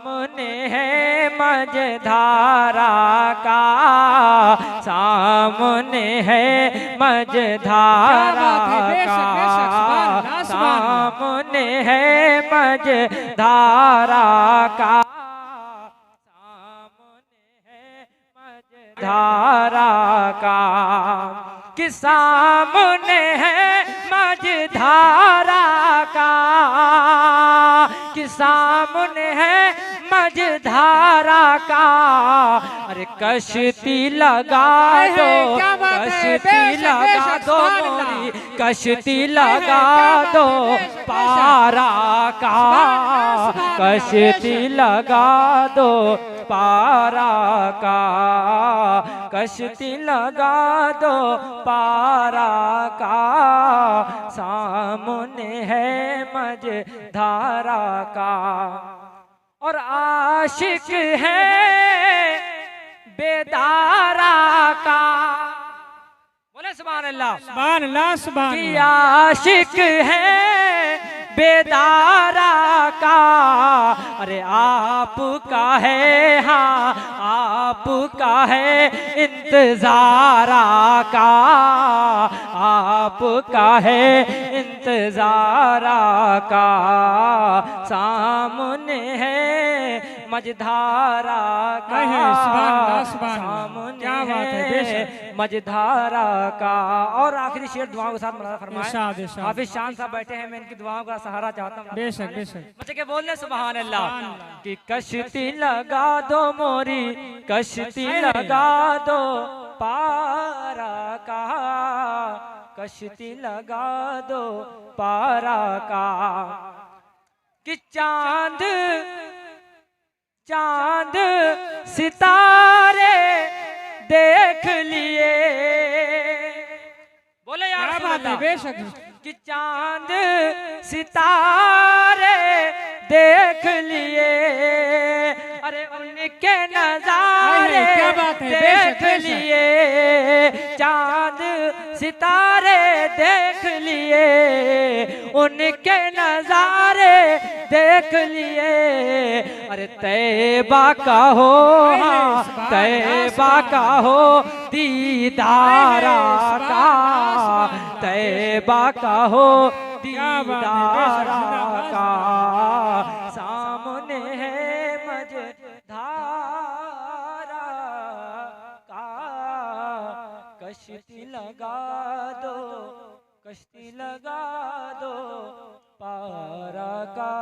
सामने है मझधारा का, सामने है मझधारा का, सामने है मझधारा का, सामने है मझधारा का, कि सामने है मझधारा का, कि सामने है मझधारा का। अरे कश्ती लगा दो, कश्ती लगा दो मोरी, कश्ती लगा दो पारा का, कश्ती लगा दो पारा का, कश्ती लगा दो पारा का, सामने है मझधारा का। और आशिक है बेदारा का, बोले सुभान अल्लाह, सुभान अल्लाह, सुभान कि आशिक है बेदारा का। अरे आपका है, हाँ आपका है इंतजारा का, आपका है इंतजारा का, सामने है मझधारा का, सामने क्या बात है, मझधारा का। और आखिरी शेर दुआओं के साथ मौलाना फरमाए। इरशाद। हाफिज शान साहब बैठे हैं, मैं इनकी दुआओं का सहारा चाहता हूँ। बेशक बेशक। बच्चे के बोलने सुभान अल्लाह, कि कश्ती लगा दो मोरी, कश्ती लगा दो पारा का, कश्ती लगा दो पारा का, कि चांद चांद सितारे देख लिए, बोले यार क्या बात है, बेशक। कि चांद सितारे देख लिए, अरे उनके नजारे देख लिए, चांद सितारे देख लिए, उनके नजारे देख लिए। अरे तैबा का हो, हाँ तैबा का हो दीदारा का, तैबा का हो दीदारा का, सामने है मझधारा का, कश्ती लगा दो, कश्ती लगा दो पारा का।